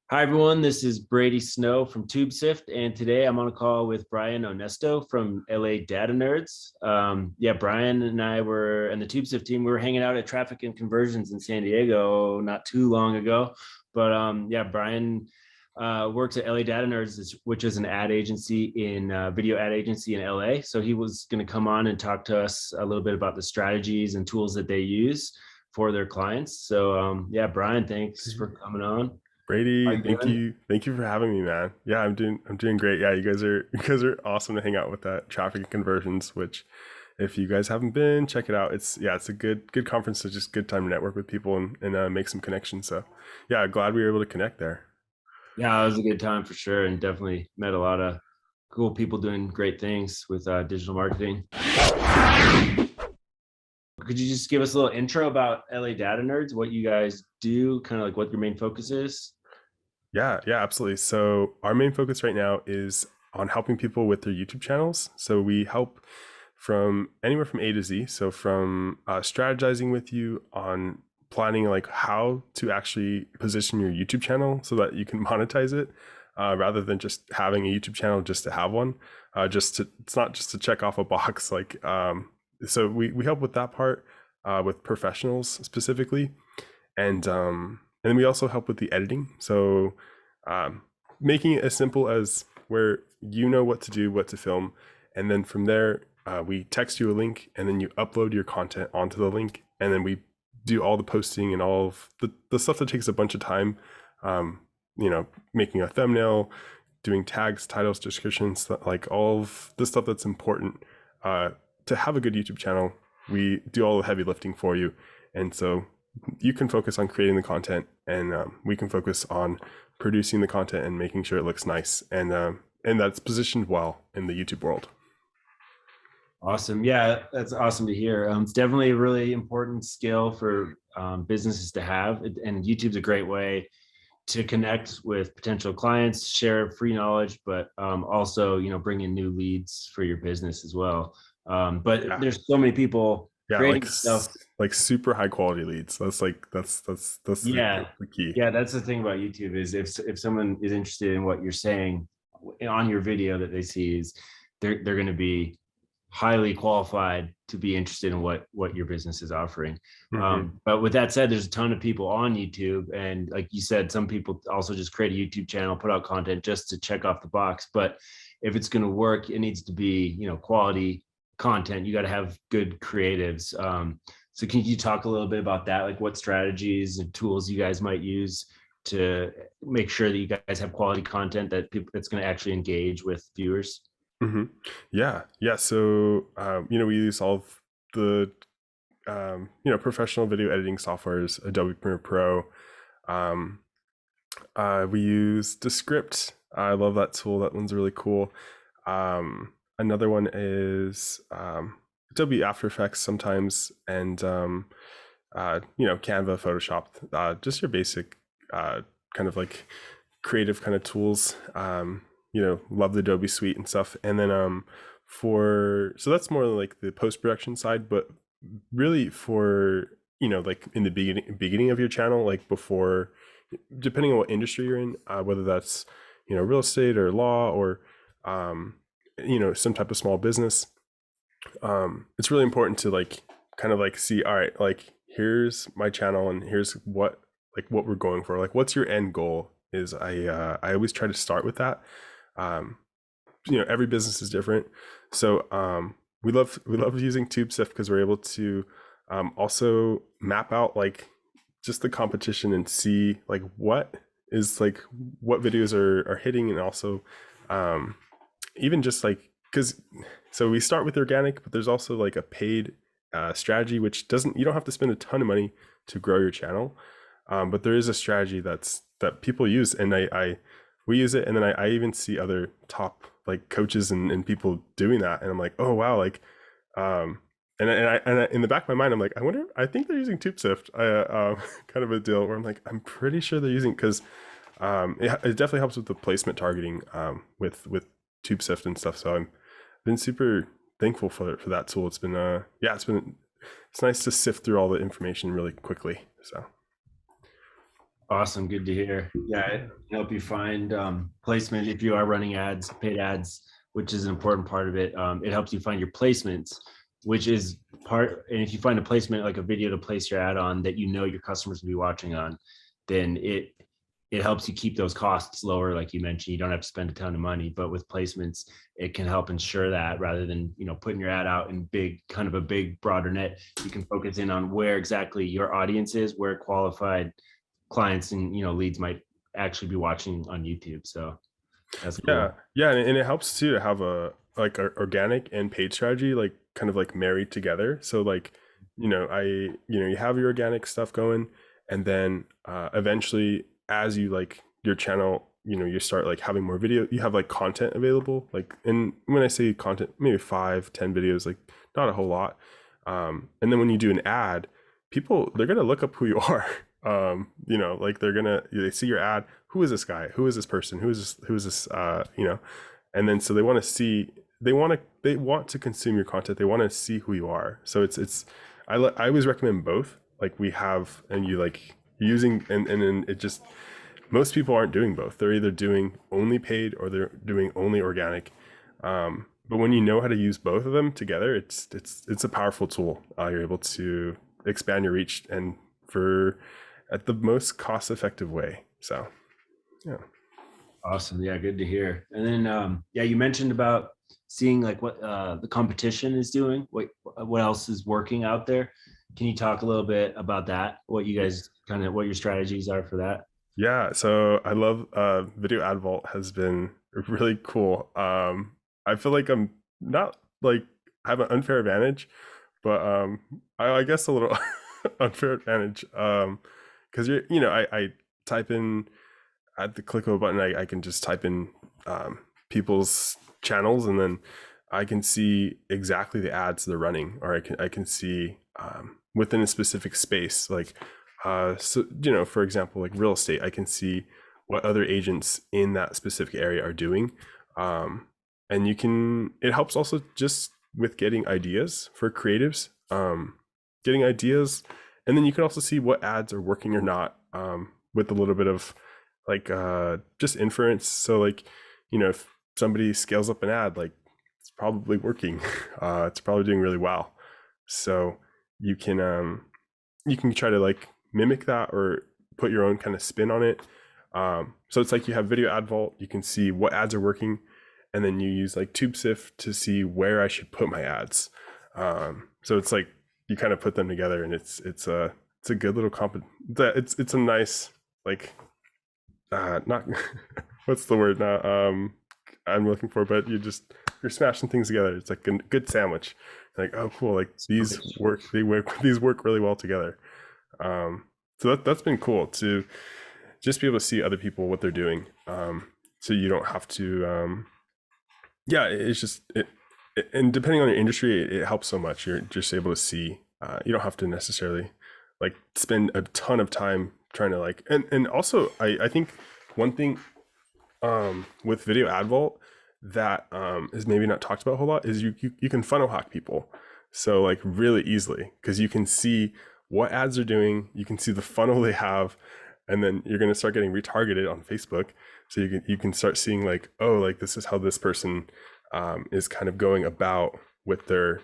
Hi, everyone. This is Brady Snow from TubeSift, and today I'm on a call with Brian Onesto from LA Data Nerds. Brian and I were, and the TubeSift team, we were hanging out at Traffic and Conversions in San Diego not too long ago. Brian works at LA Data Nerds, which is an ad agency video ad agency in LA. So he was going to come on and talk to us a little bit about the strategies and tools that they use for their clients. Brian, thanks for coming on. How Brady, you doing? thank you for having me, man. Yeah, I'm doing great. Yeah, you guys are awesome to hang out with that traffic and conversions, which if you guys haven't been, check it out. It's a good conference. It's just good time to network with people and make some connections. So yeah, glad we were able to connect there. Yeah, it was a good time for sure, and definitely met a lot of cool people doing great things with digital marketing. Could you just give us a little intro about LA Data Nerds, what you guys do, kind of like what your main focus is? Yeah, absolutely. So our main focus right now is on helping people with their YouTube channels. So we help from anywhere from A to Z. So from strategizing with you on planning like how to actually position your YouTube channel so that you can monetize it, rather than just having a YouTube channel just to have one. It's not just to check off a box. So we help with that part, with professionals specifically, and then we also help with the editing. So um, making it as simple as where you know what to do, what to film, and then from there we text you a link, and then you upload your content onto the link, and then we do all the posting and all of the stuff that takes a bunch of time. Um, Making a thumbnail, doing tags, titles, descriptions, like all of the stuff that's important uh, to have a good YouTube channel. We do all the heavy lifting for you, and so you can focus on creating the content, and we can focus on producing the content and making sure it looks nice, and that's positioned well in the YouTube world. Awesome. Yeah, that's awesome to hear. It's definitely a really important skill for businesses to have, and YouTube's a great way to connect with potential clients, share free knowledge, but also, bring in new leads for your business as well. But Yeah, there's so many people yeah, creating stuff. like super high quality leads. That's Yeah, the key. yeah, that's the thing about YouTube is if someone is interested in what you're saying on your video that they see is they're going to be highly qualified to be interested in what your business is offering. Hmm. But with that said, there's a ton of people on YouTube, and like you said, some people also just create a YouTube channel, put out content just to check off the box. But if it's going to work, it needs to be quality content. You got to have good creatives. So can you talk a little bit about that? Like what strategies and tools you guys might use to make sure that you guys have quality content that people that's going to actually engage with viewers? Hmm. Yeah. So we use all of the professional video editing softwares, Adobe Premiere Pro. Um, we use Descript. I love that tool. That one's really cool. Another one is Adobe After Effects sometimes, and Canva, Photoshop. Just your basic kind of like creative kind of tools. Love the Adobe Suite and stuff. And then for so that's more like the post production side, but really for like in the beginning of your channel, like before, depending on what industry you're in, whether that's real estate or law or some type of small business, it's really important to like kind of like see, all right, like here's my channel and here's what we're going for, like what's your end goal is. I always try to start with that. um every business is different. So we love using TubeSift because we're able to also map out like just the competition and see like what videos are hitting, and also um, even just like because so we start with organic, but there's also like a paid strategy, which doesn't you don't have to spend a ton of money to grow your channel, but there is a strategy that people use, and I we use it, and then I even see other top like coaches and people doing that, and I'm like, oh wow, like um in the back of my mind, I'm like, I think they're using TubeSift. Kind of a deal where I'm like, I'm pretty sure they're using, because it definitely helps with the placement targeting, with TubeSift and stuff. So I'm been super thankful for that tool. It's been it's nice to sift through all the information really quickly. So Awesome. Good to hear. Yeah, it can help you find placement if you are running ads, paid ads, which is an important part of it. It helps you find your placements, which is part. And if you find a placement like a video to place your ad on that you know your customers will be watching on, then it helps you keep those costs lower. Like you mentioned, you don't have to spend a ton of money, but with placements, it can help ensure that rather than putting your ad out in big kind of a big broader net, you can focus in on where exactly your audience is, where qualified clients and leads might actually be watching on YouTube. So that's Yeah, cool. yeah, and it helps too to have a like a organic and paid strategy like kind of like married together. So like, you have your organic stuff going, and then eventually as you like your channel, you start like having more video, you have like content available. Like, and when I say content, maybe 5, 10 videos, like not a whole lot. And then when you do an ad, people they're gonna look up who you are. Like they see your ad, who is this guy, who is this person, who is this and then so they want to see, they want to consume your content, they want to see who you are. So I always recommend both. Like we have, and you like using, and then it just, most people aren't doing both. They're either doing only paid or they're doing only organic. But when you know how to use both of them together, it's a powerful tool. You're able to expand your reach, and for at the most cost effective way. So yeah. Awesome. Yeah, good to hear. And then yeah, you mentioned about seeing like what the competition is doing, what else is working out there. Can you talk a little bit about that? What you guys kind of, what your strategies are for that? Yeah, so I love video ad vault has been really cool. I feel like I'm not like I have an unfair advantage, but I guess a little unfair advantage. Because I type in at the click of a button, I can just type in people's channels, and then I can see exactly the ads they're running, or I can see within a specific space, like so for example, like real estate, I can see what other agents in that specific area are doing, and it helps also just with getting ideas for creatives, getting ideas, and then you can also see what ads are working or not, with a little bit of like just inference. So like, if somebody scales up an ad, like it's probably working. It's probably doing really well. So you can try to like mimic that or put your own kind of spin on it. So it's like you have video ad vault, you can see what ads are working, and then you use like TubeSift to see where I should put my ads. So it's like you kind of put them together, and it's a good little it's a nice like not what's the word now I'm looking for, but you're smashing things together. It's like a good sandwich. Like, oh cool, like these work really well together. So that's been cool to just be able to see other people what they're doing. So you don't have to yeah, it's just and depending on your industry, it helps so much. You're just able to see, you don't have to necessarily like spend a ton of time trying to like, and also I think one thing with video ad vault that is maybe not talked about a whole lot is you can funnel hack people. So like really easily, because you can see what ads they're doing, you can see the funnel they have, and then you're going to start getting retargeted on Facebook. So you can start seeing like, oh, like this is how this person is kind of going about with their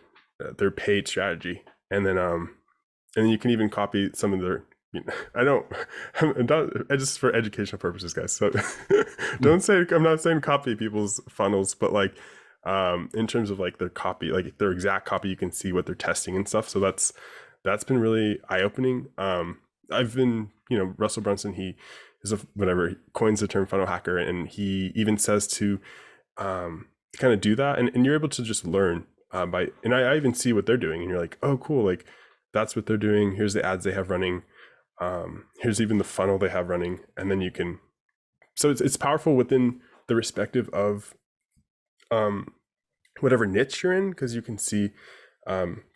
paid strategy, and then you can even copy some of their. I don't. I just for educational purposes, guys. So don't say I'm not saying copy people's funnels, but like in terms of like their copy, like their exact copy, you can see what they're testing and stuff. So that's been really eye opening. I've been, Russell Brunson, he is whatever, he coins the term funnel hacker, and he even says to kind of do that, and you're able to just learn and I even see what they're doing, and you're like, oh cool, like that's what they're doing. Here's the ads they have running. Here's even the funnel they have running, and then you can. So it's powerful within the respective of whatever niche you're in, because you can see,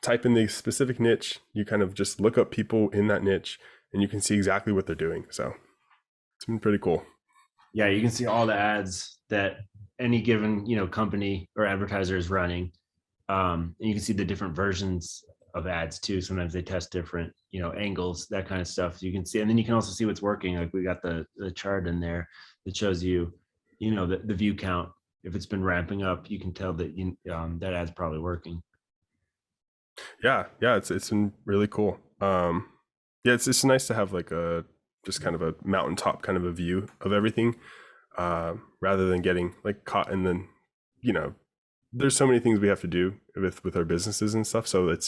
type in the specific niche, you kind of just look up people in that niche, and you can see exactly what they're doing. So it's been pretty cool. Yeah, you can see all the ads that any given company or advertiser is running, and you can see the different versions of ads too. Sometimes they test different, angles, that kind of stuff. You can see, and then you can also see what's working. Like we got the chart in there that shows you, the view count. If it's been ramping up, you can tell that that ad's probably working. Yeah, it's been really cool. Yeah, it's nice to have like a just kind of a mountaintop kind of a view of everything, rather than getting like caught in the, there's so many things we have to do with our businesses and stuff. So it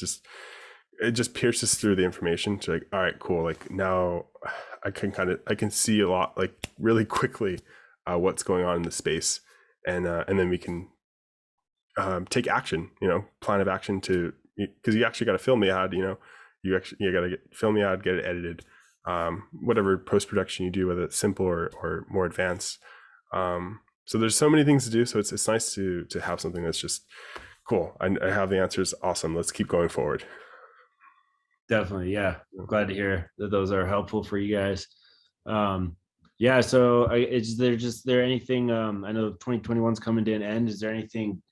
just pierces through the information to like, all right, cool. Like now I can see a lot like really quickly what's going on in the space, and then we can take action, plan of action to, because you actually got to film the ad, you got to film the ad, get it edited, whatever post-production you do, whether it's simple or more advanced. So there's so many things to do. So it's nice to have something that's just cool. I have the answers. Awesome. Let's keep going forward. Definitely. Yeah. I'm glad to hear that those are helpful for you guys. Yeah. So is there anything, I know 2021's coming to an end. Is there anything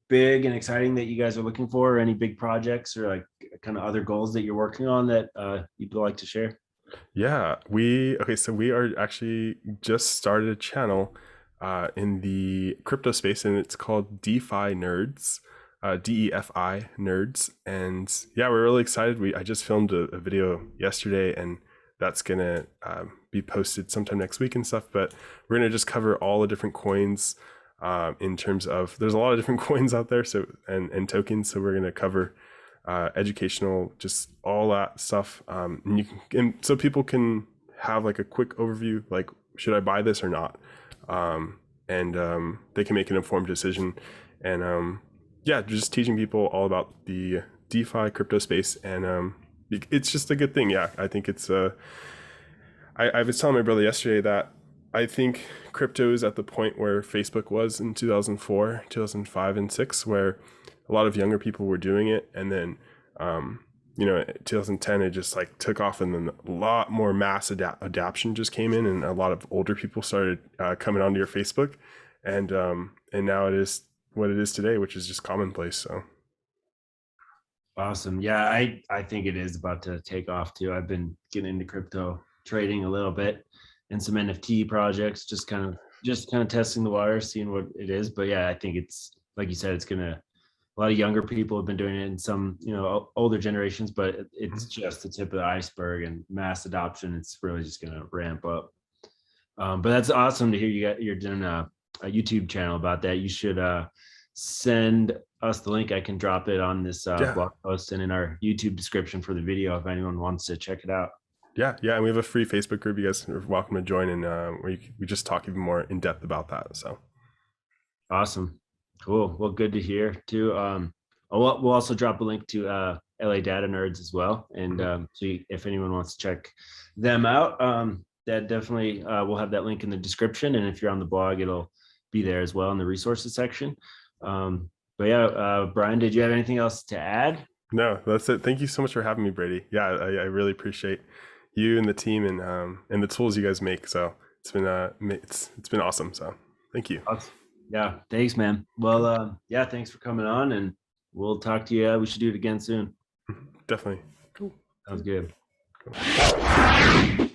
big and exciting that you guys are looking for, or any big projects or like kind of other goals that you're working on that you'd like to share? Yeah, so we are actually just started a channel in the crypto space, and it's called DeFi Nerds, DEFI Nerds. And yeah, we're really excited. I just filmed a video yesterday, and that's gonna be posted sometime next week and stuff. But we're gonna just cover all the different coins, in terms of, there's a lot of different coins out there, so and tokens. So we're gonna cover educational, just all that stuff, and so people can have like a quick overview, like should I buy this or not, and they can make an informed decision. And yeah, just teaching people all about the DeFi crypto space, and it's just a good thing. Yeah, I think it's I was telling my brother yesterday that I think crypto is at the point where Facebook was in 2004, 2005, and 6, where a lot of younger people were doing it. And then, 2010, it just like took off, and then a lot more mass adoption just came in, and a lot of older people started coming onto your Facebook. And now it is what it is today, which is just commonplace. So. Awesome. Yeah, I think it is about to take off too. I've been getting into crypto trading a little bit and some NFT projects, just kind of testing the water, seeing what it is. But yeah, I think it's like you said, a lot of younger people have been doing it, in some, older generations, but it's just the tip of the iceberg, and mass adoption, it's really just gonna ramp up. But that's awesome to hear you're doing a YouTube channel about that. You should send us the link. I can drop it on this blog post and in our YouTube description for the video if anyone wants to check it out. Yeah, and we have a free Facebook group. You guys are welcome to join, and we just talk even more in depth about that. So awesome, cool. Well, good to hear too. We'll also drop a link to LA Data Nerds as well, and so if anyone wants to check them out, that definitely we'll have that link in the description, and if you're on the blog, it'll be there as well in the resources section. But yeah, Brian, did you have anything else to add? No, that's it. Thank you so much for having me, Brady. Yeah, I really appreciate you and the team, and the tools you guys make. So it's been awesome. So thank you. Awesome. Yeah, thanks, man. Well, yeah, thanks for coming on, and we'll talk to you. We should do it again soon. Definitely. Cool. Sounds good. Cool.